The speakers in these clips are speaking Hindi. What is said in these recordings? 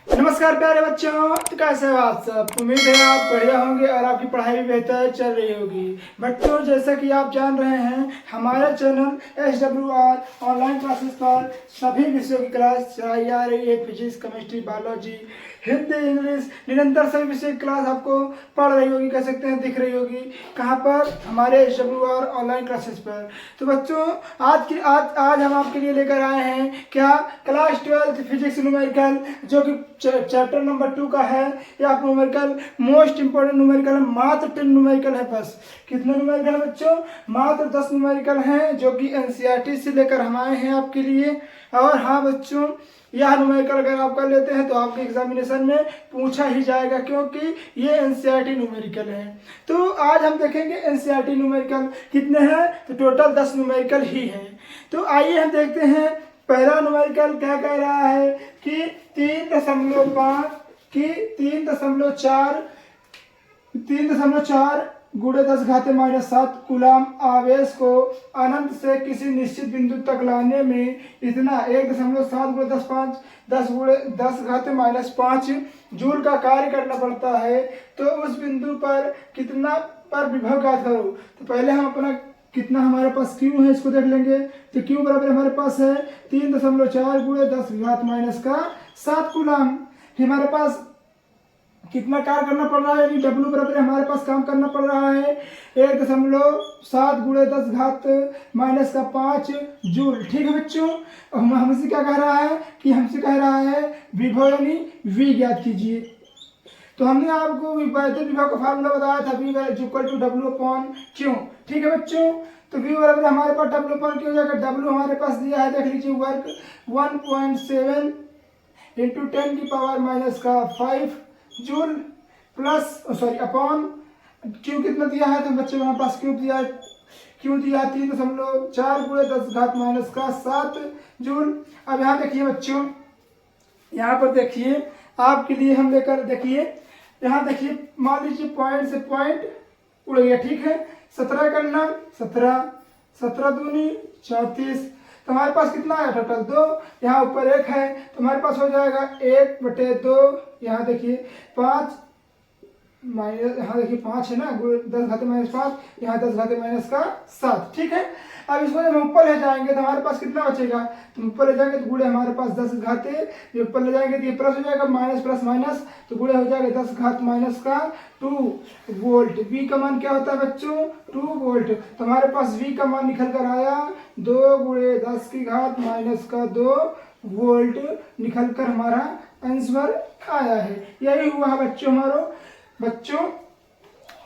नमस्कार प्यारे बच्चों, तो कैसे हो आप सब। उम्मीद है आप बढ़िया होंगे और आपकी पढ़ाई भी बेहतर चल रही होगी। बच्चों, जैसा कि आप जान रहे हैं, हमारे चैनल SWR ऑनलाइन क्लासेस पर सभी विषयों की क्लास चलाई जा रही है। Physics, chemistry, biology, Hindi, English, निरंतर सभी विषय की क्लास आपको पढ़ रही होगी, कह सकते हैं दिख रही होगी। कहाँ पर? हमारे SWR ऑनलाइन क्लासेस पर। तो बच्चों, आज हम आपके लिए लेकर आए हैं क्या? क्लास 12 फिजिक्स न्यूमेरिकल, जो कि चैप्टर नंबर 2 का है। यह न्यूमेरिकल मोस्ट इंपोर्टेंट न्यूमेरिकल है। मात्र 10 न्यूमेरिकल है बस। कितने न्यूमेरिकल है बच्चों? मात्र 10 न्यूमेरिकल हैं, जो कि NCERT से लेकर हम आए हैं आपके लिए। और हाँ बच्चों, यह न्यूमेरिकल अगर आप कर लेते हैं तो आपके एग्जामिनेशन में पूछा ही जाएगा, क्योंकि ये NCERT न्यूमेरिकल है। तो आज हम देखेंगे NCERT न्यूमेरिकल कितने हैं। तो टोटल 10 न्यूमेरिकल ही हैं। तो आइए हम देखते हैं। पहला न्यूमेरिकल क्या कह रहा है कि 3.5 की 3.4 गुणे 10⁻⁷ कूलम आवेश को अनंत से किसी निश्चित बिंदु तक लाने में इतना 1.7 गुणे 10 गुणे 10⁻⁵ जूल का कार्य करना पड़ता है। तो उस बिंदु पर कितना पर विभव ज्ञात करो। तो पहले हम अपना कितना हमारे पास Q है इसको देख लेंगे। तो Q बराबर हमारे पास है 3.4 गुणे 10⁻⁷ कूलम। हमारे पास कितना कार्य करना पड़ रहा है, यानी W बराबर हमारे पास काम करना पड़ रहा है 1.7 गुणे 10⁻⁵ जूल। ठीक है बच्चों, हमसे क्या कह रहा है कि हमसे कह रहा है विभव यानी V ज्ञात कीजिए। तो हमने आपको वैद्युत विभव का फार्मूला बताया था, V = W/Q। ठीक है बच्चों, तो V बराबर हमारे पास W/Q हो जाएगा। W हमारे पास दिया है, देख लीजिए, work 1.7 × 10⁻⁵ joule plus upon Q कितना दिया है। तो बच्चे हमारे पास Q दिया है 3.4 गुणे 10⁻⁷ जूल। अब यहाँ देखिए बच्चों, यहाँ पर देखिए आपके लिए हम लेकर देखिए, यहाँ देखिए, मान लीजिए पॉइंट से पॉइंट उड़ गया। ठीक है, 17 करना, 17 दूनी 34। तो हमारे पास कितना है टोटल 2। यहाँ ऊपर 1 है, तो हमारे पास हो जाएगा 1/2। यहाँ देखिए 5 माइनस, यहाँ देखिए 5 है ना, 10⁻⁵, यहाँ 10⁻⁷। ठीक है, अब इसको जब हम ऊपर ले जाएंगे तो हमारे पास कितना बचेगा। तो ऊपर ले जाएंगे तो गुणे हमारे पास 10 ये ऊपर ले जाएंगे तो ये प्लस हो जाएगा, माइनस प्लस माइनस, तो गुणे हो जाएगा 10⁻⁻2 वोल्ट। V का मान क्या होता है बच्चों? 2 वोल्ट। तो हमारे पास V का मान निकल कर आया 2 गुणे 10⁻⁻2 वोल्ट निकल कर हमारा आंसर आया है। यही हुआ बच्चों,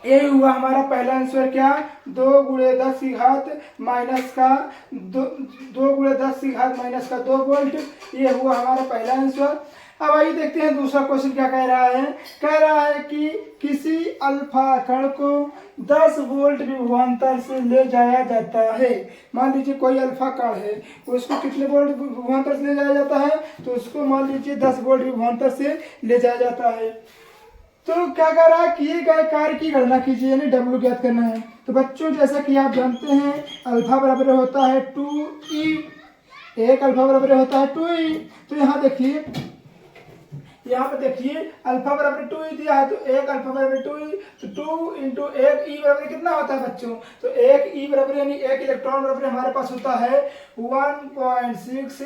यही हुआ हमारा पहला आंसर। क्या? 2 गुणे 10⁻⁻2 वोल्ट। ये हुआ हमारा पहला आंसर। अब आइए देखते हैं दूसरा क्वेश्चन क्या कह रहा है। कह रहा है कि किसी अल्फा कण को 10 वोल्ट विभवांतर से ले जाया जाता है। मान लीजिए कोई अल्फा कण है, उसको कितने वोल्ट विभवांतर से ले जाया जाता है। तो उसको मान लीजिए 10 वोल्ट विभवांतर से ले जाया जाता है। तो क्या कह रहा है, किए गए कार्य की गणना कीजिए, यानी W ज्ञात करना है। तो बच्चों, जैसा कि आप जानते हैं, अल्फा बराबर होता है 2E। एक अल्फा बराबर होता है 2E। तो यहाँ देखिए, यहाँ पे देखिए अल्फा बराबर 2E दिया है, तो एक अल्फा बराबर 2E, तो 2 × 1 E बराबर कितना होता है बच्चों? तो 1 E बराबर यानी 1 इलेक्ट्रॉन बराबर हमारे पास होता है 1.6 ×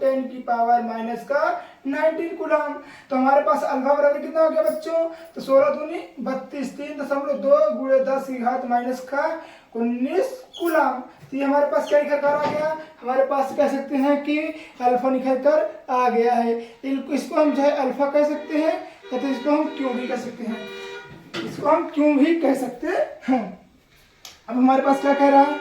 10⁻⁻19 कूलम। तो हमारे पास अल्फा बराबर कितना हो गया बच्चों? तो 16 दूनी 32, 3.2 गुणे 10⁻⁻19 कूलम। तो ये हमारे पास क्या निकल कर आ गया? हमारे पास कह सकते हैं कि अल्फा निकल कर आ गया है। इसको हम जो है अल्फा कह सकते हैं, या तो इसको हम क्यू भी कह सकते हैं। इसको हम क्यू भी कह सकते हैं। अब हमारे पास क्या कह रहा है,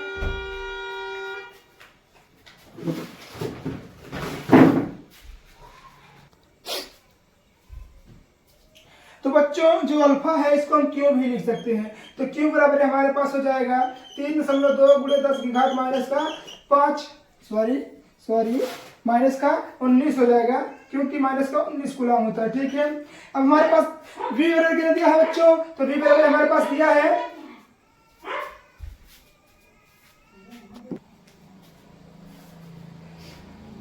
तो बच्चों जो अल्फा है इसको हम क्यू भी लिख सकते हैं। तो क्यू बराबर हमारे पास हो जाएगा 3.2 गुणे 10⁻⁻19 हो जाएगा, क्योंकि -19 कूलम होता है। ठीक है, अब हमारे पास V बराबर कितना दिया है बच्चों? तो V बराबर हमारे पास दिया है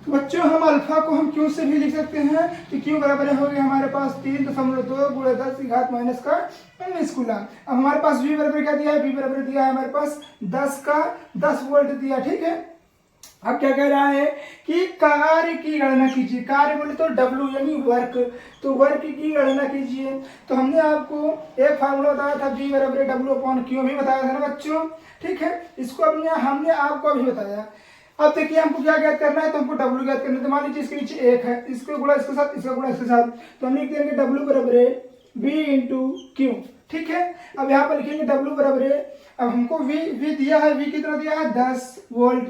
तो बच्चों हम अल्फा को हम क्यू से भी लिख सकते हैं, तो क्यू बराबर हो गया हमारे पास 3.2 गुणे 10 की घात माइनस का 19 कूलम। अब हमारे पास वी बराबर क्या दिया है, वी बराबर दिया है हमारे पास 10 का 10 वोल्ट दिया, ठीक है। अब क्या कह रहा है कि कार्य की गणना कीजिए, कार्य बोले तो डब्ल्यू यानी वर्क, तो वर्क की गणना कीजिए। तो हमने आपको एक फार्मूला बताया था V बराबर डब्ल्यू अपॉन क्यू भी बताया था ना बच्चों, ठीक है। इसको अब हमने आपको अभी बताया। अब देखिए हमको क्या ज्ञात करना है, तो हमको डब्ल्यू ज्ञात करना है। तो मान लीजिए इसके नीचे एक है, इसको गुणा इसके साथ, इसका गुणा इसके साथ, तो हम लिख देंगे डब्ल्यू बराबर V इंटू क्यू, ठीक है। अब यहाँ पर लिखेंगे डब्ल्यू बराबर, अब हमको V दिया है, V कितना दिया है 10 वोल्ट,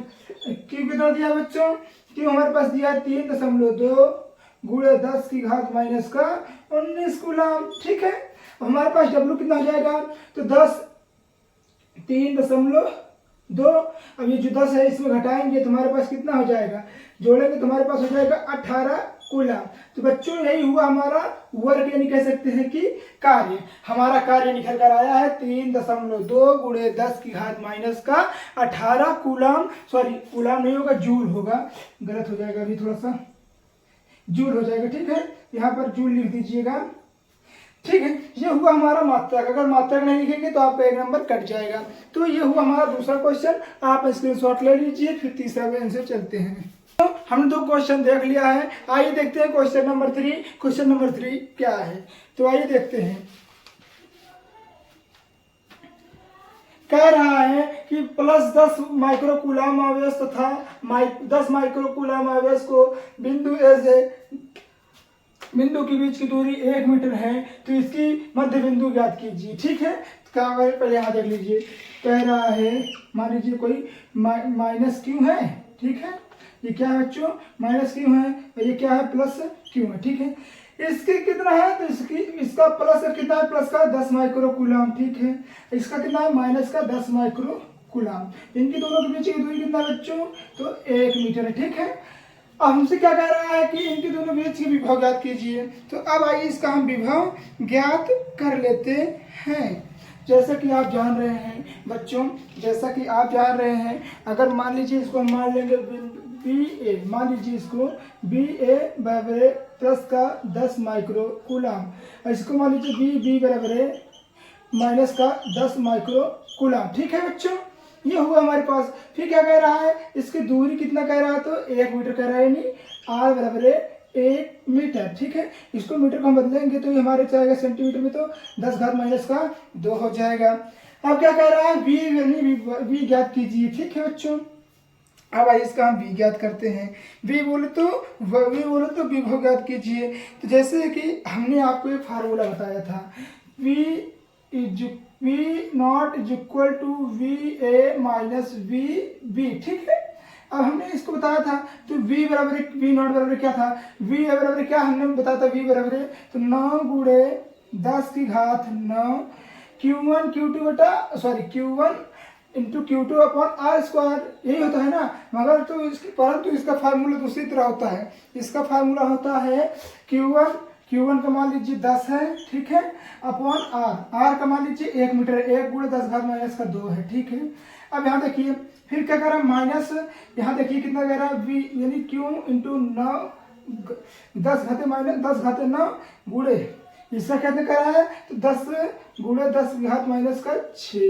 क्यू कितना दिया है बच्चों, क्यू हमारे पास दिया है 3.2 गुणे 10 की घात माइनस का 19 कूलम, ठीक है। हमारे पास डब्ल्यू कितना हो जाएगा, तो 10 3.2, अब ये जो 10 है इसमें घटाएंगे तो हमारे पास कितना हो जाएगा, जोड़ेंगे तो हमारे पास हो जाएगा 18 कूलम। तो बच्चों यही हुआ हमारा वर्क, यानी कह सकते हैं कि कार्य। हमारा कार्य निकल कर आया है 3.2 गुणे 10 की घात माइनस का 18 कूलम, सॉरी कूलम नहीं होगा, जूल होगा, गलत हो जाएगा अभी थोड़ा सा, जूल हो जाएगा, ठीक है। यहाँ पर जूल लिख दीजिएगा, ठीक है। ये हुआ हमारा मात्रक, अगर मात्रक नहीं लिखेंगे तो आपका एक नंबर कट जाएगा। तो ये हुआ हमारा दूसरा क्वेश्चन, आप स्क्रीनशॉट ले लीजिए, फिर तीसरा आंसर चलते हैं। तो हमने 2 क्वेश्चन देख लिया है, आइए देखते हैं क्वेश्चन नंबर 3। क्वेश्चन नंबर 3 क्या है, तो आइए देखते हैं। कह रहा है कि प्लस 10 माइक्रो कूलम आवेश तथा 10 माइक्रो कूलम आवेश को बिंदु ए से बिंदु के बीच की दूरी 1 मीटर है, तो इसकी मध्य बिंदु ज्ञात कीजिए, ठीक है। क्या पहले यहाँ देख लीजिए, कह रहा है मान लीजिए कोई माइनस क्यू है, ठीक है। ये क्या है बच्चों, माइनस क्यू है, और ये क्या है प्लस क्यू है, ठीक है। इसके कितना है, तो इसका प्लस कितना है, प्लस का 10 माइक्रो कूलम, ठीक है। इसका कितना है, माइनस का 10 माइक्रो कूलम। इनकी दोनों के बीच की दूरी कितना है बच्चों, तो 1 मीटर है, ठीक है। अब हमसे क्या कह रहा है कि इनके दोनों बीच की विभव ज्ञात कीजिए। तो अब आइए इसका हम विभव ज्ञात कर लेते हैं। जैसा कि आप जान रहे हैं बच्चों, जैसा कि आप जान रहे हैं, अगर मान लीजिए इसको हम मान लेंगे BA, मान लीजिए इसको BA बराबर प्लस का 10 माइक्रो कूलम, और इसको मान लीजिए B बराबर माइनस का 10 माइक्रो कूलम, ठीक है बच्चों। ये हुआ हमारे पास। फिर क्या कह रहा है, इसकी दूरी कितना कह रहा है, तो 1 मीटर कह रहा है, यानी R बराबर 1 मीटर, ठीक है। इसको मीटर को हम बदलेंगे तो ये हमारे जाएगा सेंटीमीटर में, तो 10 घात माइनस का 2 हो जाएगा। अब क्या कह रहा है, V ज्ञात कीजिए, ठीक है बच्चों। अब आइए इसका हम V ज्ञात करते हैं। V बोले तो विभव ज्ञात कीजिए। तो जैसे कि हमने आपको एक फार्मूला बताया था, V naught is equal to VA minus VB, ठीक है। अब हमने इसको बताया था, तो V नॉट बराबर क्या था, V बराबर क्या हमने बताया था, V बराबर तो 9 गुणे 10 की घात 9 Q1 into Q2 upon R square, यही होता है ना। मगर तो परंतु इसका फार्मूला दूसरी तरह होता है। इसका फार्मूला होता है Q1 का मान लीजिए 10 है, ठीक है, अपॉन R का मान लीजिए 1 मीटर, 1 गुणे 10 घात माइनस का 2 है, ठीक है। अब यहाँ देखिए फिर क्या कर रहा है, माइनस, यहाँ देखिए कितना कह रहा है, V यानी Q इंटू 9 10 घाते 9 गुणे, इसका क्या कर रहा है, तो 10 गुणे 10 घात माइनस का 6,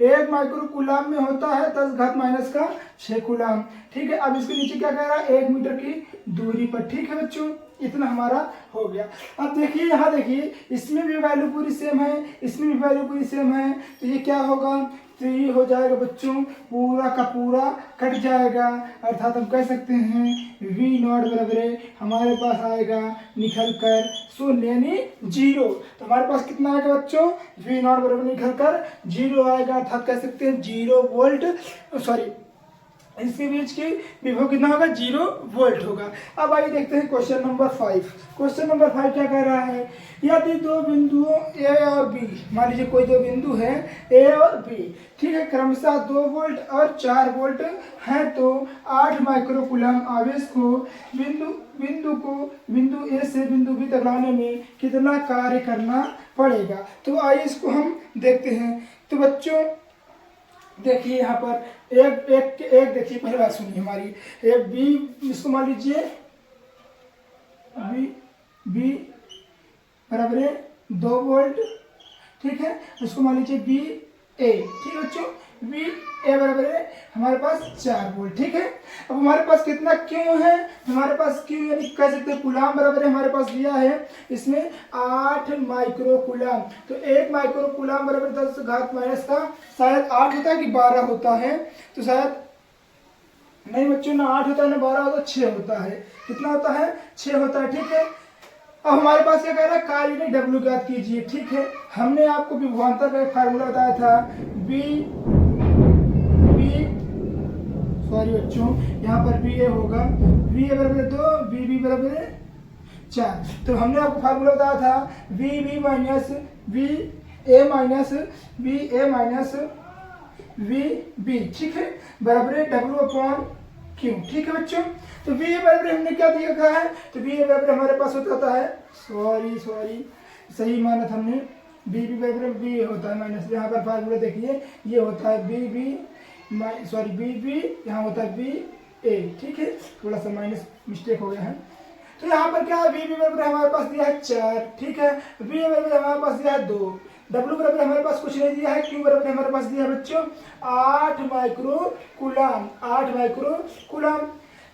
1 माइक्रो कूलम में होता है 10 घात माइनस का 6 कूलम, ठीक है। अब इसके नीचे क्या कह रहा है, 1 मीटर की दूरी पर, ठीक है बच्चों। इतना हमारा हो गया। अब देखिए यहाँ देखिए, इसमें भी वैल्यू पूरी सेम है, इसमें भी वैल्यू पूरी सेम है, तो ये क्या होगा, तो ये हो जाएगा बच्चों पूरा का पूरा कट जाएगा, अर्थात हम कह सकते हैं V नॉट बराबर हमारे पास आएगा निकल कर 0 यानी 0। तो हमारे पास कितना आएगा बच्चों, V नॉट बराबर निकल कर 0 आएगा, अर्थात कह सकते हैं 0 वोल्ट, सॉरी इसके बीच की विभव कितना होगा, 0 वोल्ट होगा। अब आइए देखते हैं क्वेश्चन नंबर 5। क्वेश्चन नंबर 5 क्या कह रहा है, यदि 2 बिंदुओं A और B, मान लीजिए कोई 2 बिंदु है A और B, ठीक है, क्रमशः 2 वोल्ट और 4 वोल्ट है, तो 8 माइक्रो कूलम आवेश को बिंदु A से बिंदु B तक लाने में कितना कार्य करना पड़ेगा। तो आइए इसको हम देखते हैं। तो बच्चों देखिए यहाँ पर एक एक एक देखिए, पहले बात सुनिए हमारी। एक बी, इसको मान लीजिए बी, बी बराबर है 2 वोल्ट, ठीक है। इसको मान लीजिए बी ए, ठीक है बच्चों। बी ए बराबर है हमारे पास 4 वोल्ट, ठीक है। अब हमारे पास कितना क्यू है, हमारे पास क्यू यानी कह सकते हैं कूलाम बराबर है, हमारे पास दिया है इसमें 8 माइक्रो कूलाम। तो 1 माइक्रो कूलाम बराबर 10 घात माइनस का शायद 8 होता है कि 12 होता है, तो शायद नहीं बच्चों, ना 8 होता है ना 12 होता है, 6 होता है। कितना होता है? 6 होता है, ठीक है। अब हमारे पास क्या कह रहा है, कार्य ने डब्ल्यू ज्ञात कीजिए, ठीक है। हमने आपको विभवांतर का एक फार्मूला बताया था, बी बी सॉरी बच्चों, यहाँ पर बी ए होगा, बी ए बराबर 2, बी बी बराबर 4। तो हमने आपको फार्मूला बताया था B B minus B A minus B A minus V B, ठीक है, बराबर डब्ल्यू अपॉन क्यू, ठीक है बच्चों। तो बी ए बराबर हमने क्या दिया है, तो बी ए बराबर हमारे पास होता है, सॉरी सही माना था हमने, बी बी बराबर बी होता है माइनस, यहाँ पर फार्मूला देखिए, ये होता है B B sorry B B, यहाँ होता है बी ए, ठीक है, थोड़ा सा माइनस मिस्टेक हो गया है। तो यहाँ पर क्या है, बी बी बराबर हमारे पास दिया है 4, ठीक है, बी ए बराबर हमारे पास दिया है 2, डब्ल्यू बराबर हमारे पास कुछ नहीं दिया है, क्यू बराबर हमारे पास दिया है बच्चों 8 माइक्रो कूलाम, 8 माइक्रो कूलाम।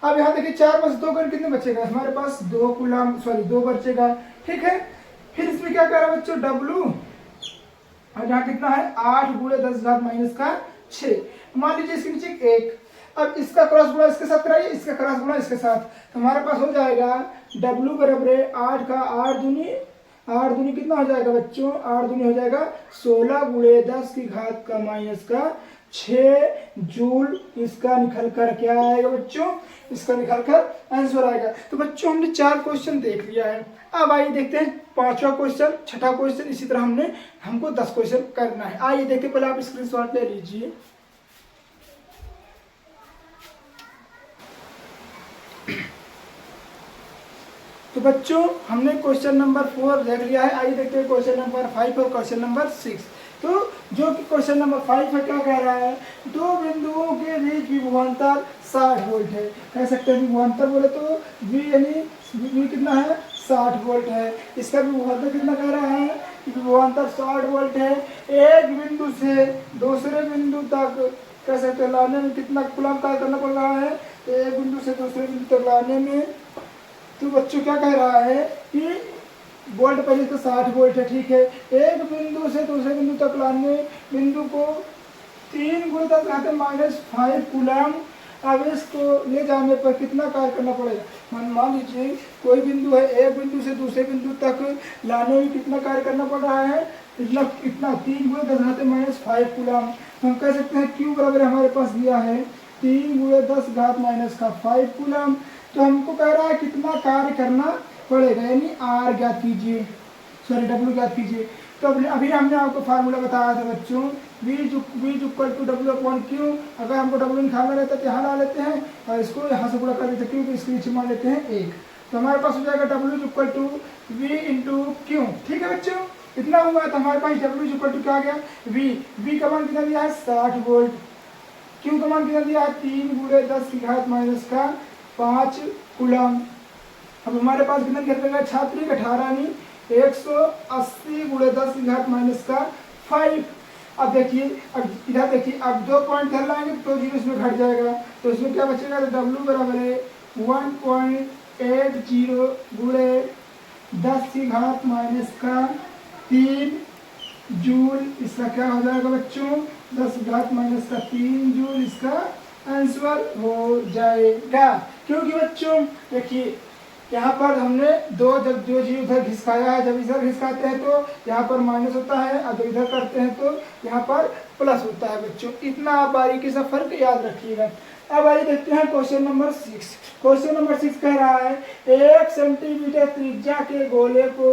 अब यहाँ देखिए 4 में से 2 कितने बचेगा, हमारे पास 2 कूलाम सॉरी 2 बचेगा, ठीक है। फिर इसमें क्या कर रहा है बच्चों, डब्ल्यू, और यहाँ कितना है 8 गुणे 10 घात माइनस का 6, मान लीजिए इसके नीचे 1। अब इसका क्रॉस गुणा इसके साथ कराइए, इसका क्रॉस गुणा इसके साथ, तो हमारे पास हो जाएगा डब्ल्यू बराबर 8 का 8 दूनी कितना हो जाएगा बच्चों, 8 दूनी हो जाएगा 16 गुणे 10 की घात का माइनस का 6 जूल। इसका निकल कर क्या आएगा बच्चों, इसका निकल कर आंसर आएगा। तो बच्चों हमने 4 क्वेश्चन देख लिया है। अब आइए देखते हैं 5वां क्वेश्चन, 6ठा क्वेश्चन, इसी तरह हमको 10 क्वेश्चन करना है। आइए देखते, पहले आप स्क्रीनशॉट ले लीजिए। तो बच्चों हमने क्वेश्चन नंबर 4 देख लिया है। आइए देखते हैं क्वेश्चन नंबर 5 और क्वेश्चन नंबर 6। तो जो कि क्वेश्चन नंबर 5 है, क्या कह रहा है, 2 बिंदुओं के बीच विभवांतर 60 वोल्ट है। कह सकते हैं विभवांतर बोले तो V यानी V कितना है 60 वोल्ट है। इसका विभवांतर कितना कह रहा है, विभवांतर 60 वोल्ट है। एक बिंदु से दूसरे बिंदु तक कह सकते हैं लाने में कितना कूलम कार्य करना पड़ रहा है, एक बिंदु से दूसरे बिंदु तक लाने में। तो बच्चों क्या कह रहा है कि वोल्ट पहले तो 60 वोल्ट है, ठीक है। एक बिंदु से दूसरे बिंदु तक लाने बिंदु को 3 गुणे 10 घात माइनस 5 कूलम आवेश को ले जाने पर कितना कार्य करना पड़ेगा। मान लीजिए कोई बिंदु है, एक बिंदु से दूसरे बिंदु तक लाने में कितना कार्य करना पड़ रहा है, इतना 3 गुणे 10 घात माइनस 5 कूलम। हम कह सकते हैं क्यू बराबर हमारे पास दिया है 3 गुणे 10 घात माइनस का 5 कूलम। तो हमको कह रहा है कितना कार्य करना पड़ेगा, यानी आर ज्ञात कीजिए, सॉरी डब्ल्यू ज्ञात कीजिए। तो अभी हमने आपको फार्मूला बताया था बच्चों, V equal to W upon Q. अगर हमको डब्ल्यू निकालना रहता है तो यहाँ ला लेते हैं और इसको यहाँ से पूरा कर देते हैं, क्योंकि इसके नीचे मान लेते हैं 1। तो हमारे पास हो जाएगा W equal to V into Q, ठीक है बच्चों। इतना हुआ तो हमारे पास डब्ल्यू इक्वल टू क्या आ गया, V का मान कितना दिया है 60 वोल्ट, क्यू का मान कितना दिया है 3 गुणे 10 की घात माइनस का 5 कूलम। अब हमारे पास कितना निकल जाएगा छात्री 18 180 गुणे 10 की घात माइनस का 5। अब देखिए, अब इधर देखिए, अब 2 पॉइंट घर लाएंगे तो 0 इसमें घट जाएगा, तो इसमें क्या बचेगा, तो डब्ल्यू बराबर है 1.80 गुणे 10 की घात माइनस का 3 जूल। इसका क्या हो जाएगा बच्चों, 10 घात माइनस का 3 जूल इसका आंसर हो जाएगा। क्योंकि बच्चों देखिए यहाँ पर हमने जब जो चीज उधर घिसकाया है, जब इधर घिसकाते हैं तो यहाँ पर माइनस होता है, और जब इधर करते हैं तो यहाँ पर प्लस होता है बच्चों। इतना आप बारीकी से फर्क याद रखिएगा। अब आइए देखते हैं क्वेश्चन नंबर 6। क्वेश्चन नंबर 6 कह रहा है 1 सेंटीमीटर त्रिज्या के गोले को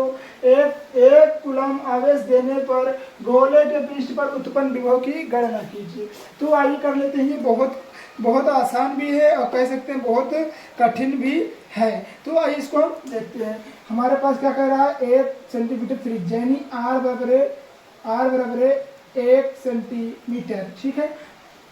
एक कूलम आवेश देने पर गोले के पृष्ठ पर उत्पन्न विभव की गणना कीजिए। तो आइए कर लेते हैं, ये बहुत आसान भी है और कह सकते हैं बहुत कठिन भी है। तो आइए इसको हम देखते हैं। हमारे पास क्या कह रहा है, 1 सेंटीमीटर त्रिज्या यानी आर बराबर 1 सेंटीमीटर, ठीक है।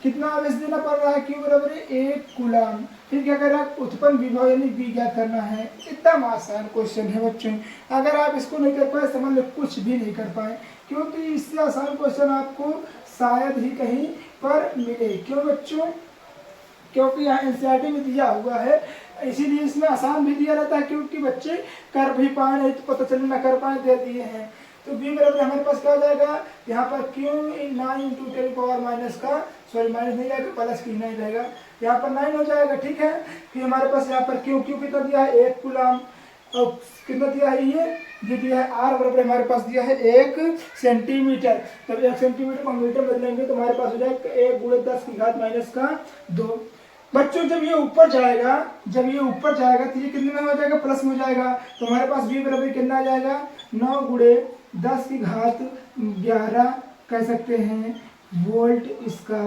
कितना आवेश देना पड़ रहा है, क्यू बराबर है 1 कूलम। फिर क्या कर रहा है, उत्पन्न विभव यानी V ज्ञात करना है। एकदम आसान क्वेश्चन है बच्चों, अगर आप इसको नहीं कर पाए समझ लो कुछ भी नहीं कर पाए, क्योंकि इससे आसान क्वेश्चन आपको शायद ही कहीं पर मिले। क्यों बच्चों, क्योंकि यहाँ एनसीईआरटी में दिया हुआ है, इसीलिए इसमें आसान भी दिया रहता है, क्योंकि बच्चे कर भी पाए नहीं तो पता चले ना कर पाए, दे दिए हैं। तो बी बराबर हमारे पास क्या हो जाएगा, यहाँ पर Q in 9 into 10 power minus का, सॉरी माइनस नहीं जाएगा, प्लस की नहीं रहेगा, यहाँ पर 9 हो जाएगा। ठीक है, फिर हमारे पास यहाँ पर क्यू कितना दिया है 1 कूलम, और कितना दिया है ये दिया है आर बराबर हमारे पास दिया है 1 सेंटीमीटर। जब 1 सेंटीमीटर को हम मीटर बदलेंगे तो हमारे पास हो जाएगा 1 गुणे 10 की घात माइनस का 2। बच्चों जब ये ऊपर जाएगा तो ये कितने में हो जाएगा, प्लस में हो जाएगा। तो हमारे पास v बराबर कितना आ जाएगा, 9 गुणे 10 की घात 11 कह सकते हैं वोल्ट इसका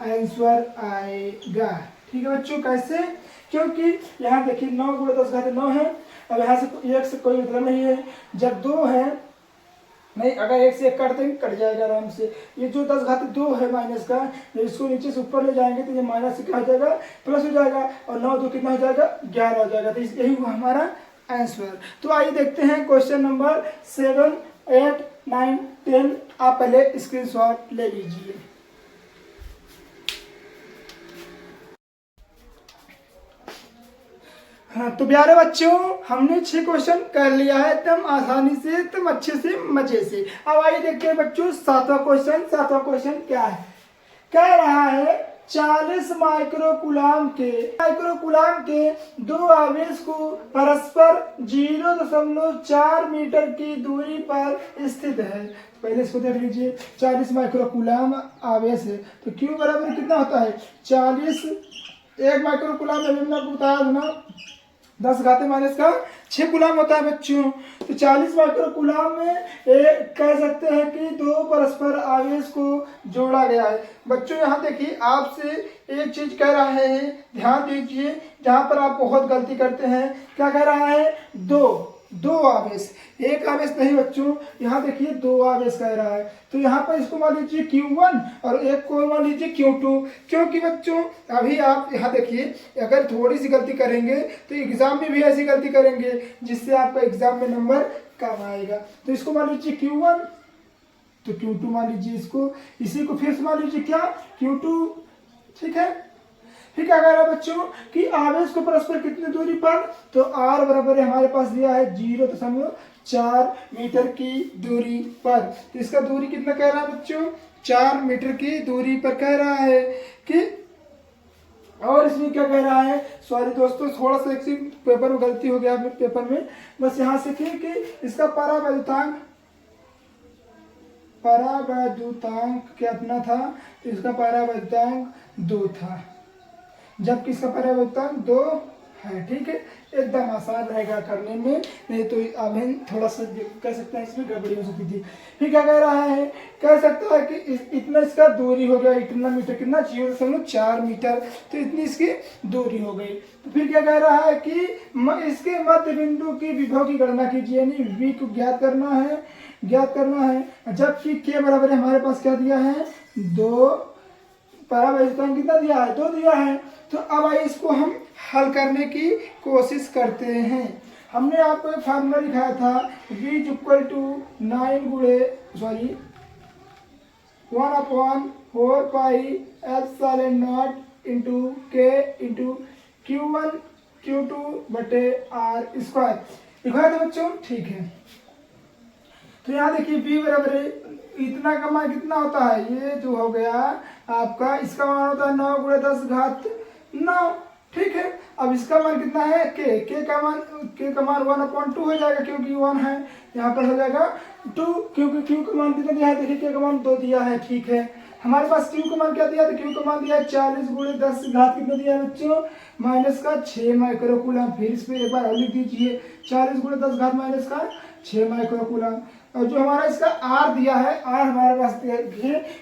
आंसर आएगा। ठीक है बच्चों, कैसे, क्योंकि यहाँ देखिए 9 गुणे 10 घात 9 है, अब यहाँ से एक से कोई मतलब नहीं है, जब 2 है नहीं, अगर 1 से 1 काट देंगे कट जाएगा आराम से। ये जो 10 घात 2 है माइनस का, जब इसको नीचे से ऊपर ले जाएंगे तो ये माइनस से क्या हो जाएगा, प्लस हो जाएगा, और 9 2 कितना हो जाएगा 11 हो जाएगा। तो यही हुआ हमारा आंसर। तो आइए देखते हैं क्वेश्चन नंबर 7, 8, 9, 10। आप पहले स्क्रीनशॉट ले लीजिए। हाँ तो प्यारे बच्चों, हमने 6 क्वेश्चन कर लिया है एकदम आसानी से, एकदम अच्छे से, मजे से। अब आइए देखते हैं बच्चों 7वां क्वेश्चन क्या है। कह रहा है 40 माइक्रोकूलाम के 2 आवेश को परस्पर 0.4 मीटर की दूरी पर स्थित है। पहले इसको देख लीजिए, 40 माइक्रोकूलाम आवेश है तो Q बराबर कितना होता है 40, 1 माइक्रोकूलाम मैंने आपको बताया था ना, 10 घाते माइनस का 6 कूलाम होता है बच्चों। तो 40 माइक्रोकूलाम में कह सकते हैं कि 2 परस्पर आवेश को जोड़ा गया है। बच्चों यहाँ देखिए, आपसे एक चीज कह रहा है, ध्यान दीजिए, जहाँ पर आप बहुत गलती करते हैं। क्या कह रहा है, दो आवेश, एक आवेश नहीं बच्चों, यहाँ देखिए 2 आवेश कह रहा है। तो यहाँ पर इसको मान लीजिए Q1 और एक को मान लीजिए Q2, क्योंकि बच्चों अभी आप यहाँ देखिए, अगर थोड़ी सी गलती करेंगे तो एग्जाम में भी ऐसी गलती करेंगे जिससे आपका एग्जाम में नंबर कम आएगा। तो इसको मान लीजिए Q1, तो Q2 मान लीजिए इसको, इसी को फिर से मान लीजिए क्या Q2। ठीक है, फिर क्या कह रहा है बच्चों कि आवेश को परस्पर कितनी दूरी पर, तो R बराबर हमारे पास दिया है 0.4 मीटर की दूरी पर। तो इसका दूरी कितना कह रहा है बच्चों, 4 मीटर की दूरी पर कह रहा है कि, और इसमें क्या कह रहा है, सॉरी दोस्तों थोड़ा सा एक पेपर में गलती हो गया पेपर में, बस यहाँ से कि इसका परावैद्युतांक कितना था, तो इसका परावैद्युतांक 2 था, जबकि इसका परावैद्युतांक 2 है। ठीक है, एकदम आसान रहेगा करने में, नहीं तो अभी थोड़ा सा कह सकते हैं इसमें गड़बड़ी हो सकती थी। फिर क्या कह रहा है, कह सकता है कि इतना इसका दूरी हो गया, इतना मीटर, कितना 0.4 मीटर, तो इतनी इसकी दूरी हो गई। तो फिर क्या कह रहा है कि इसके मध्य बिंदु की विभव की गणना कीजिए, यानी V को ज्ञात करना है, जबकि K बराबर हमारे पास क्या दिया है 2, परावैद्युतांक कितना दिया है 2 दिया है। तो अब आइए इसको हम हल करने की कोशिश करते हैं। हमने आपको एक फार्मूला लिखाया था, V = 9 गुणे 1/4 पाई एप्सिलॉन0 into K into Q1 Q2 बटे R स्क्वायर लिखा था बच्चों। ठीक है, तो यहाँ देखिए V बराबर इतना का मान कितना होता है, ये जो हो गया आपका, इसका मान होता है 9 गुणे 10 घात 9। ठीक है, अब इसका मान कितना है K का मान 1/2 हो जाएगा, क्योंकि 1 है, यहाँ पर हो जाएगा 2, क्योंकि Q का मान कितना दिया है, देखिए K का मान 2 दिया है। ठीक है, हमारे पास Q का मान क्या दिया, तो Q का मान दिया है 40 गुणे 10 घात कितना दिया है बच्चों, माइनस का 6 माइक्रोकूलम। फिर इस पर एक बार और लिख दीजिए, 40 गुणे 10 घात माइनस का 6 माइक्रोकूलम। और जो हमारा इसका R दिया है, R हमारे पास दिया है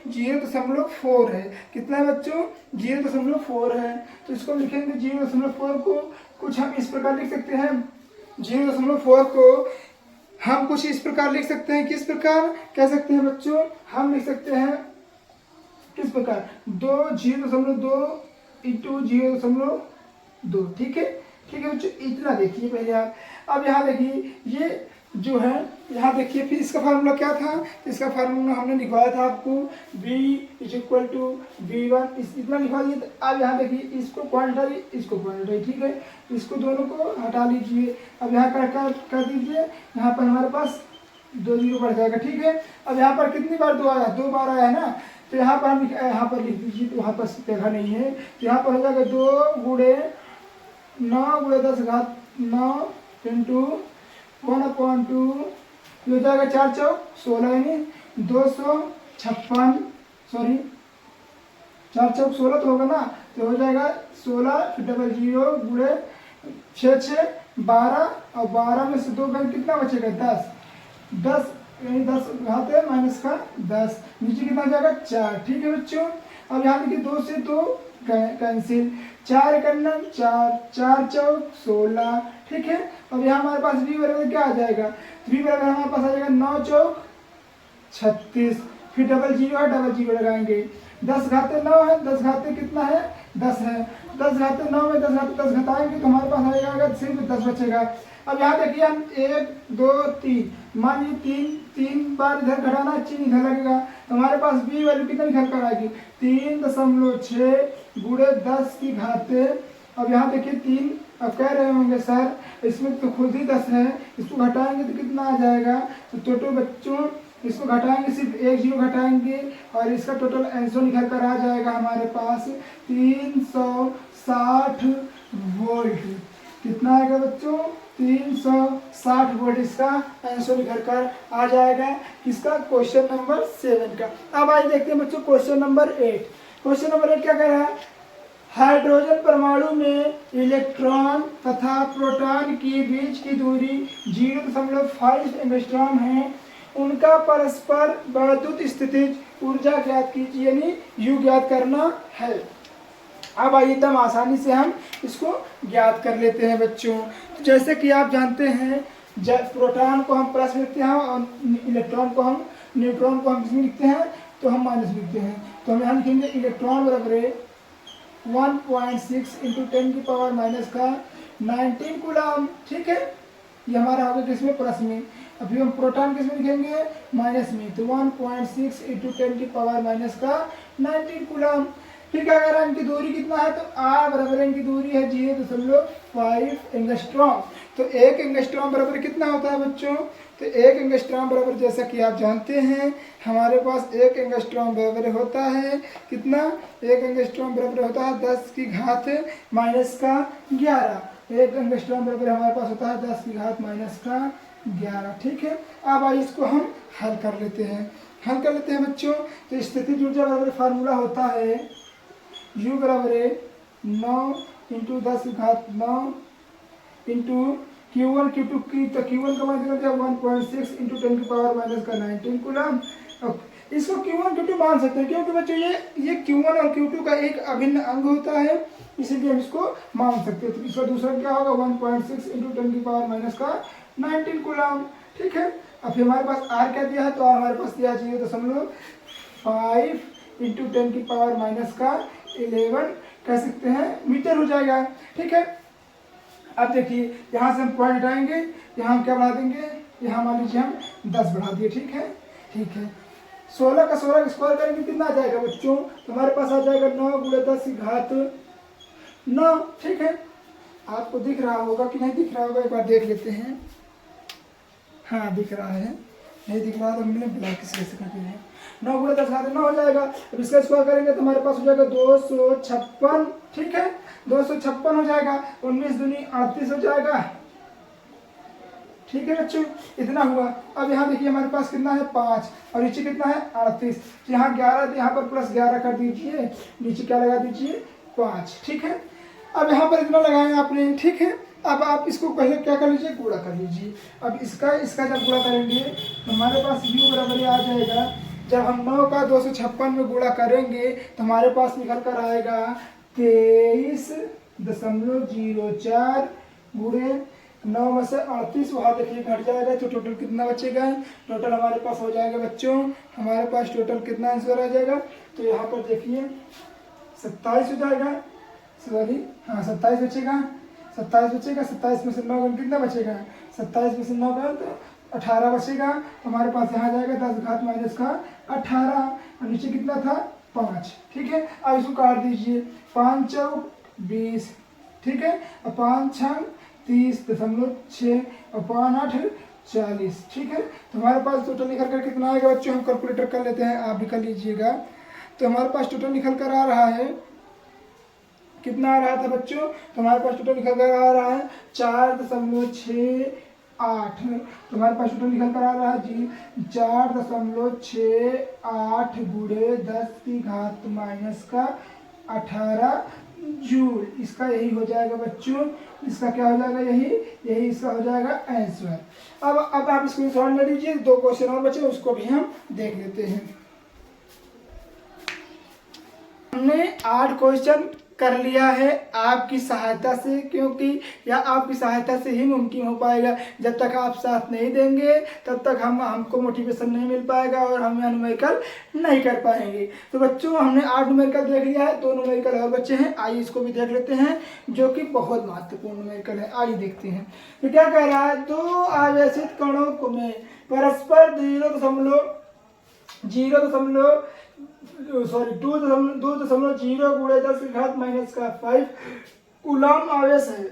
0.4 है। कितना है बच्चों, 0.4 है। तो इसको लिखेंगे 0.4 को कुछ हम इस प्रकार लिख सकते हैं, 0.4 को हम कुछ इस प्रकार लिख सकते हैं। किस प्रकार कह सकते हैं बच्चों, हम लिख सकते हैं किस प्रकार 0.2 इंटू 0.2, ठीक है। ठीक है बच्चों, इतना देखिए पहले आप। अब यहाँ देखिए ये जो है, यहाँ देखिए फिर इसका फार्मूला क्या था, इसका फार्मूला हमने लिखवाया था आपको v = v1, इतना लिखवा दिया। अब यहाँ देखिए इसको क्वांटिटी, इसको क्वांटिटी, ठीक है। इसको दोनों को हटा लीजिए। अब यहाँ कर दीजिए, यहाँ पर हमारे पास 2 0 बढ़ जाएगा, ठीक है। अब यहाँ पर कितनी बार 2 आया, 2 बार आया है ना, तो यहाँ पर हम यहाँ पर लिख दीजिए, तो यहाँ पर जगह नहीं है, तो यहाँ पर हो जाएगा 2 × 9 × 10⁻9 इंटू 1/2, ये हो जाएगा 4 चौक 16, यानी 256, सॉरी 4 चौक 16 तो होगा ना, तो हो जाएगा 16, फिर 00 गुणे 6 6 12, और 12 में से 2 बैंक कितना बचेगा 10, यानी 10 घात है माइनस का 10, नीचे कितना जाएगा 4, ठीक है बच्चों। अब यहाँ देखिए 2 से 2 कैंसिल, 4 करना 4, 4 चौक 16, ठीक है। अब यहाँ हमारे पास v बराबर क्या आ जाएगा, v बराबर हमारे पास आ जाएगा 9 चौक 36, फिर 00 है, 00 लगाएंगे, 10 घाते 9 है, 10 घाते कितना है 10 है, 10 घाते 9 में 10 घाते 10 घटाएंगे तो हमारे पास आ जाएगा सिर्फ 10 बचेगा। अब यहाँ देखिए हम 1 2 3, मान लीजिए 3 बार इधर घटाना, चिन्ह इधर लगेगा, तो हमारे पास b वैल्यू कितना निकल कर आएगी 3.6 गुणे 10 की घाते। अब यहाँ देखिए 3, अब कह रहे होंगे सर इसमें तो खुद ही 10 है, इसको घटाएंगे तो कितना आ जाएगा, तो टोटल बच्चों इसको घटाएंगे, सिर्फ 1 0 घटाएंगे और इसका टोटल आंसर निकल कर आ जाएगा हमारे पास 360 वोल्ट। कितना आएगा बच्चों 360 वोल्ट, इसका आंसर निकल कर आ जाएगा किसका, क्वेश्चन नंबर 7 का। अब आइए देखते हैं बच्चों क्वेश्चन नंबर 8। क्वेश्चन नंबर 8 क्या कह रहा है, हाइड्रोजन परमाणु में इलेक्ट्रॉन तथा प्रोटॉन की बीच की दूरी 0.5 एंगस्ट्रॉम है, उनका परस्पर वैद्युत स्थितिज ऊर्जा ज्ञात कीजिए, यानी यू ज्ञात करना है। अब आइए एकदम आसानी से हम इसको ज्ञात कर लेते हैं बच्चों। तो जैसे कि आप जानते हैं प्रोटॉन को हम प्लस लिखते हैं और इलेक्ट्रॉन को हम, न्यूट्रॉन को हम किसमें लिखते हैं, तो हम माइनस लिखते हैं। तो हम यहाँ लिखेंगे इलेक्ट्रॉन बराबर 1.6 इंटू 10⁻⁻19 कूलम, ठीक है। ये हमारा होगा किसमें, प्लस में। अभी हम प्रोटॉन किसमें लिखेंगे, माइनस में, तो 1.6 इंटू 10⁻⁻19 कूलम। फिर क्या कह रहा है, इनकी दूरी कितना है, तो r बराबर इनकी दूरी है 0.5 एंगस्ट्रॉम। तो 1 एंगस्ट्रॉम बराबर कितना होता है बच्चों, तो 1 एंगस्ट्रॉम बराबर जैसा कि आप जानते हैं हमारे पास 1 एंगस्ट्रॉम बराबर होता है कितना, 1 एंगस्ट्रॉम बराबर होता है 10 की घात माइनस का 11। 1 एंगस्ट्रॉम बराबर हमारे पास होता है 10 की घात माइनस का 11, ठीक है। अब आइए इसको हम हल कर लेते हैं, बच्चों। तो स्थितिज ऊर्जा बराबर फार्मूला होता है U बराबर 9 इंटू 10 की घात 9 इंटू Q1 Q2 की, तो Q1 का मान कितना 1.6 इंटू 10⁻⁻19 कूलम। इसको Q1 Q2 मान सकते हैं क्योंकि बच्चों ये Q1 और Q2 का एक अभिन्न अंग होता है, इसीलिए हम इसको मान सकते हैं। तो इसका दूसरा क्या होगा 1.6 इंटू 10⁻⁻19 कूलम, ठीक है। अब फिर हमारे पास R क्या दिया है, तो R हमारे पास दिया 0.5 इंटू 10⁻⁻11 कह सकते हैं मीटर हो जाएगा, ठीक है। अब देखिए यहाँ से हम पॉइंट हटाएंगे, यहाँ हम क्या बढ़ा देंगे, यहाँ मान लीजिए हम 10 बढ़ा दिए, ठीक है। 16 का 16 स्क्वायर करेंगे कितना आ जाएगा बच्चों, तो हमारे पास आ जाएगा 9 × 10 की घात 9, ठीक है। आपको दिख रहा होगा कि नहीं दिख रहा होगा, एक बार देख लेते हैं। हाँ दिख रहा है, नहीं दिख रहा तो हमने ब्लैक से करते हैं। 9 × 10 घात 9 हो जाएगा। अब इसका स्क्वायर करेंगे तो हमारे पास हो जाएगा 256, ठीक है। 256 हो जाएगा, 19 दूनी 38 हो जाएगा, ठीक है बच्चों, इतना हुआ। अब यहाँ देखिए हमारे पास कितना है 5 और नीचे कितना है 38, तो यहाँ 11, यहाँ पर प्लस 11 कर दीजिए, नीचे क्या लगा दीजिए 5, ठीक है। अब यहाँ पर इतना लगाएं आपने, ठीक है। अब आप इसको पहले क्या कर लीजिए, गुणा कर लीजिए। अब इसका जब गुणा करेंगे तो हमारे पास u बराबर आ जाएगा, जब हम 9 का 256 में गुणा करेंगे तो हमारे पास निकल कर आएगा 23.04 गुणे 9 में से 38 वहाँ देखिए घट जाएगा, तो टोटल कितना बचेगा? टोटल हमारे पास हो जाएगा बच्चों, हमारे पास टोटल कितना आंसर आ जाएगा? तो यहाँ पर देखिए 27 हो जाएगा, सॉरी हाँ 27 बचेगा, 27 बचेगा। 27 में से 9 गण कितना बचेगा? 27 में से 9 गण तो 18 बचेगा। तो हमारे पास यहाँ जाएगा 10 घात माइनस का 18, और नीचे कितना था? 5। ठीक है, अब इसको काट दीजिए। 5 चौक 20, ठीक है, और 5 छंग 30.6 और 5 8 40। ठीक है, तो हमारे पास टोटल निकल कर कितना आएगा बच्चों? हम कैलकुलेटर कर लेते हैं, आप भी कर लीजिएगा। तो हमारे पास टोटल निकल कर आ रहा है, कितना आ रहा था बच्चों? तो हमारे पास टोटल निकल कर आ रहा है 4.68। तो हमारे पास टोटल निकल कर आ रहा है जी 4.68 गुणे 10 की घात माइनस का 18 जूल। इसका यही हो जाएगा बच्चों, इसका क्या हो जाएगा? यही इसका हो जाएगा आंसर। अब आप स्क्रीनशॉट ले लीजिए, 2 क्वेश्चन और बचे उसको भी हम देख लेते हैं। हमने 8 क्वेश्चन कर लिया है आपकी सहायता से, क्योंकि यह आपकी सहायता से ही मुमकिन हो पाएगा। जब तक आप साथ नहीं देंगे तब तक हमको मोटिवेशन नहीं मिल पाएगा और हम न्यूमेरिकल नहीं कर पाएंगे। तो बच्चों हमने 8 न्यूमेरिकल देख लिया है, 2 न्यूमेरिकल और बच्चे हैं, आइए इसको भी देख लेते हैं जो कि बहुत महत्वपूर्ण न्यूमेरिकल है। आइए देखते हैं। तो क्या कह रहा है? 2 आवेशित कणों में परस्पर 2.0 गुणे 10 की घात माइनस का 5 कूलम आवेश है।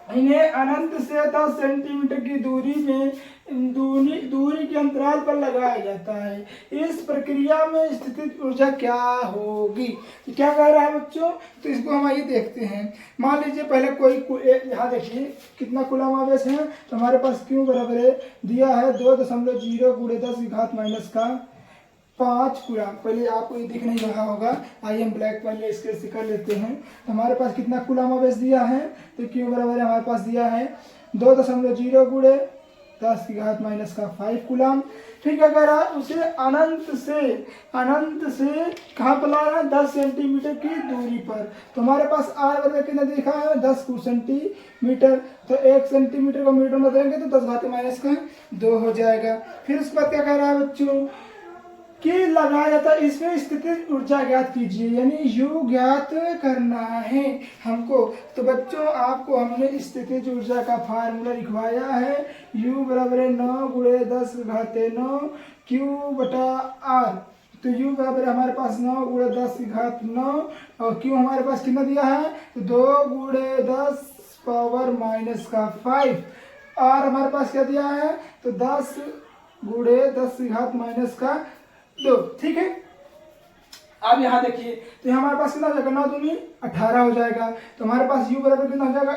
इन्हें अनंत से 10 सेंटीमीटर की दूरी के अंतराल पर लगाया जाता है। इस प्रक्रिया में स्थितिज ऊर्जा क्या होगी? तो क्या कह रहा है बच्चों? तो इसको हम आइए देखते हैं। मान लीजिए पहले कोई यहाँ देखिए कितना कूलम आवेश है। तो हमारे पास क्यों बराबर है दिया है 2.0 गुणे 10 की घात माइनस का 5 कूलम। पहले आपको ये दिख नहीं रहा होगा, आइए हम ब्लैक पहले स्केल से कर लेते हैं। तो हमारे पास कितना कूलम आवेश दिया है? तो क्यों बराबर है हमारे पास दिया है 2.0 गुणे 10 की घात माइनस का 5 कूलम। ठीक है, कह रहा है उसे अनंत से कहाँ पर लाना है? 10 सेंटीमीटर की दूरी पर। तो हमारे पास आर बराबर कितना देखा है? 10 सेंटीमीटर। तो 1 सेंटीमीटर को मीटर में देंगे तो 10 घात माइनस का 2 हो जाएगा। फिर उसके बाद क्या कह रहा है बच्चों कि लगाया जाता है, इसमें स्थितिज ऊर्जा ज्ञात कीजिए, यानी यू ज्ञात करना है हमको। तो बच्चों आपको हमने स्थितिज ऊर्जा का फार्मूला लिखवाया है, U बराबर है 9 गुणे 10 घात 9 Q बटा R। तो U बराबर है हमारे पास 9 गुणे 10 की घात 9 और Q हमारे पास कितना दिया है? तो 2 गुणे 10 पावर माइनस का 5। R हमारे पास क्या दिया है? तो 10 गुणे 10 की घात माइनस का 2। ठीक है, अब यहाँ देखिए तो हमारे पास कितना हो जाएगा? 9 दूनी 18 हो जाएगा। तो हमारे पास U बराबर कितना हो जाएगा?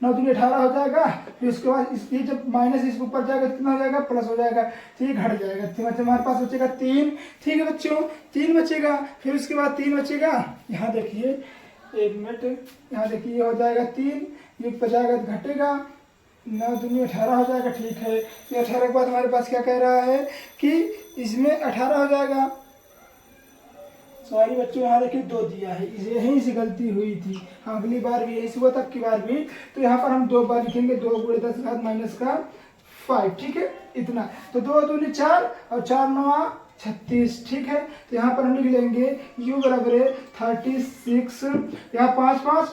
9 दूनी 18 हो जाएगा। फिर उसके बाद इसकी जब माइनस इसके ऊपर जाएगा कितना हो जाएगा? प्लस हो जाएगा। ठीक, घट जाएगा। तो हमारे पास बचेगा 3। ठीक है बच्चों, 3 बचेगा। फिर उसके बाद 3 बचेगा, यहाँ देखिए 1 मिनट, यहाँ देखिए ये हो जाएगा 3, ये ऊपर जाएगा तो घटेगा, 9 दूनी 18 हो जाएगा। ठीक है, ये 18 के बाद हमारे पास क्या कह रहा है कि इसमें 18 हो जाएगा। सॉरी बच्चों, यहाँ देखिए 2 दिया है, यहीं से गलती हुई थी। हाँ, अगली बार भी यही से हुआ, तब की बार भी। तो यहाँ पर हम 2 बार लिखेंगे, 2 गुणे 10 घात माइनस का 5। ठीक है, इतना। तो 2 दूनी 4 और 4 9 36। ठीक है, तो यहाँ पर हम लिख लेंगे U बराबर है 36, यहाँ 5 5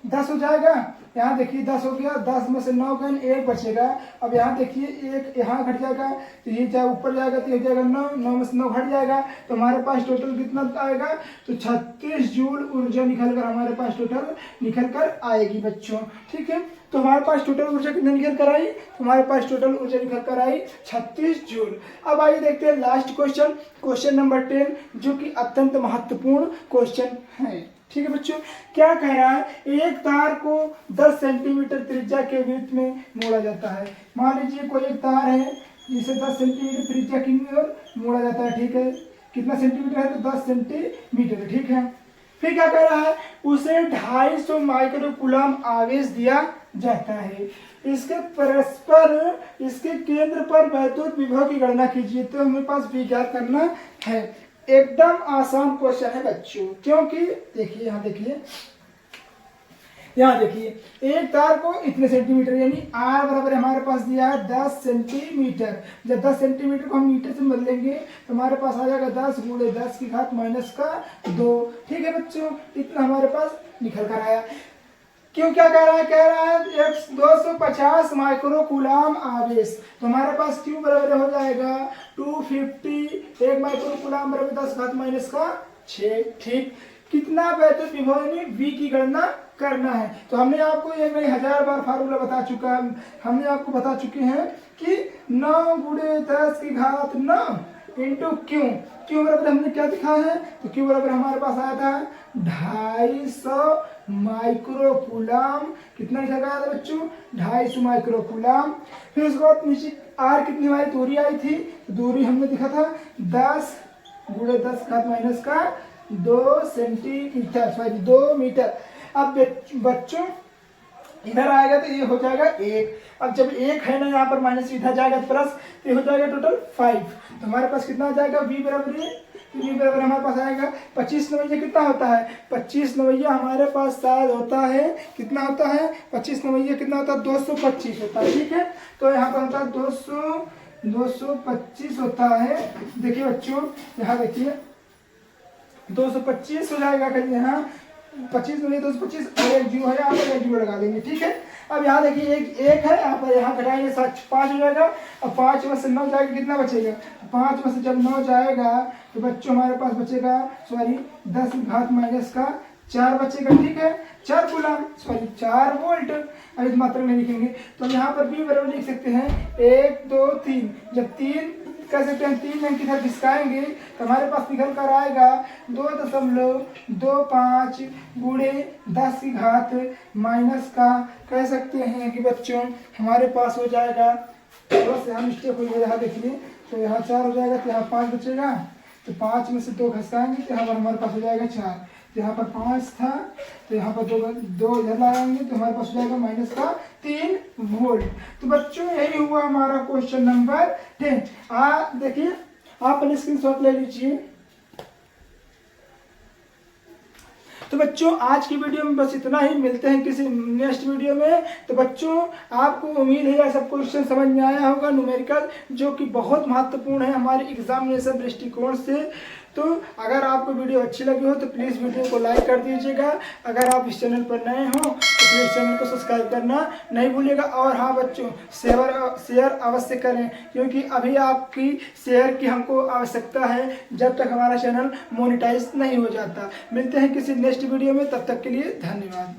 10 हो जाएगा। यहाँ देखिए 10 हो गया, 10 में से 9 गए 1 बचेगा। अब यहाँ देखिए 1 यहाँ घट जाएगा, तो ये चाहे ऊपर जाएगा तो ये जाएगा 9 में से 9 घट जाएगा। तो हमारे पास टोटल कितना आएगा? तो 36 जूल ऊर्जा निकल कर हमारे पास टोटल निकल कर आएगी बच्चों। ठीक है, तो हमारे पास टोटल ऊर्जा कितनी निकल कर आई? तो हमारे पास टोटल ऊर्जा निकल कर आई 36 जूल। अब आइए देखते हैं लास्ट क्वेश्चन, क्वेश्चन नंबर 10, जो कि अत्यंत महत्वपूर्ण क्वेश्चन है। ठीक है बच्चों, क्या कह रहा है? एक तार को 10 सेंटीमीटर त्रिज्या के वृत्त में मोड़ा जाता है। मान लीजिए कोई एक तार है जिसे 10 सेंटीमीटर त्रिज्या की ओर मोड़ा जाता है। ठीक है, कितना सेंटीमीटर है? तो 10 सेंटीमीटर। ठीक है, फिर क्या कह रहा है? उसे 250 माइक्रो कूलम आवेश दिया जाता है। इसके परस्पर इसके केंद्र पर वैद्युत विभव की गणना कीजिए। तो हमें पास भी ज्ञात करना है। एकदम आसान क्वेश्चन है बच्चों, क्योंकि देखिए यहाँ देखिए यहाँ देखिए एक तार को इतने सेंटीमीटर यानी आर बराबर हमारे पास दिया है 10 सेंटीमीटर। जब 10 सेंटीमीटर को हम मीटर से बदलेंगे तो हमारे पास आ जाएगा 10 गुणे 10 की घात माइनस का 2। ठीक है बच्चों, इतना हमारे पास निकल कर आया। क्यों क्या कह रहा है 250 माइक्रो कूलाम आवेश। तो हमारे पास क्यू बराबर हो जाएगा 250 एक माइक्रो कूलाम बराबर 10 घात माइनस का 6। ठीक, कितना वैद्युत विभव यानी V की गणना करना है। तो हमने आपको एक नहीं 1000 बार फार्मूला बता चुका, हमने आपको बता चुके हैं कि 9 गुणे 10 की घात 9 इंटू क्यू बराबर हमने क्या दिखा है, तो क्यू बराबर हमारे पास आया था 250 माइक्रो कूलाम। कितना लिखा गया था बच्चों, 250 माइक्रो कूलाम। फिर उसके बाद नीचे आर कितनी हमारी दूरी आई थी, तो दूरी हमने दिखा था 10 गुणे 10 घात माइनस का 2 सेंटीमीटर, सॉरी 2 मीटर। अब बच्चों इधर आएगा तो ये हो जाएगा 1। अब जब 1 है ना यहाँ पर माइनस इधर जाएगा प्लस, तो ये हो जाएगा टोटल 5। तो हमारे पास कितना आ जाएगा V बराबर V बराबर हमारे पास आएगा 25 नवैया कितना होता है, 25 नवैया हमारे पास शायद होता है, कितना होता है 25 नवैया कितना होता है 225 होता है। ठीक है, तो यहाँ पर होता है 225 होता है। देखिए बच्चों यहाँ देखिए 225 हो जाएगा, कहीं यहाँ 25 नहीं 225 और एक जीरो है यहाँ पर, एक जीरो लगा देंगे। ठीक है, अब यहाँ देखिए एक है यहाँ पर, यहाँ घटाएंगे 5 हो जाएगा। अब 5 में से 9 जाएगा कितना बचेगा, 5 में से जब 9 जाएगा तो बच्चों हमारे पास बचेगा सॉरी 10 की घात माइनस का 4 बचेगा। ठीक है, 4 कूलाम सॉरी 4 वोल्ट। अब इस मात्रा में लिखेंगे तो यहाँ पर भी बराबर लिख सकते हैं 1 2 3। जब 3 कह सकते हैं 3 अंक इधर घिसकाएंगे तो हमारे पास निकल कर आएगा 2.25 गुणे 10 की घात माइनस का, कह सकते हैं कि बच्चों हमारे पास हो जाएगा, थोड़ा सा यहाँ मिस्टेक हो गया, यहाँ देखिए तो यहाँ 4 हो जाएगा तो यहाँ 5 बचेगा, तो 5 में से 2 घिसकाएंगे तो यहाँ पर हमारे पास हो जाएगा 4। तो यहाँ पर 5 था तो यहाँ पर 2 इधर लगाएंगे तो हमारे पास हो जाएगा माइनस का 3 वोल्ट। तो बच्चों यही हुआ हमारा क्वेश्चन नंबर 10। देखिए आप अपने स्क्रीनशॉट ले लीजिए। तो बच्चों आज की वीडियो में बस इतना ही, मिलते हैं किसी नेक्स्ट वीडियो में। तो बच्चों आपको उम्मीद है यह सब क्वेश्चन समझ में आया होगा न्यूमेरिकल, जो कि बहुत महत्वपूर्ण है हमारे एग्जामिनेशन दृष्टिकोण से। तो अगर आपको वीडियो अच्छी लगी हो तो प्लीज़ वीडियो को लाइक कर दीजिएगा। अगर आप इस चैनल पर नए हो तो प्लीज़ चैनल को सब्सक्राइब करना नहीं भूलिएगा। और हाँ बच्चों शेयर अवश्य करें, क्योंकि अभी आपकी शेयर की हमको आवश्यकता है जब तक हमारा चैनल मोनेटाइज नहीं हो जाता। मिलते हैं किसी नेक्स्ट वीडियो में, तब तक के लिए धन्यवाद।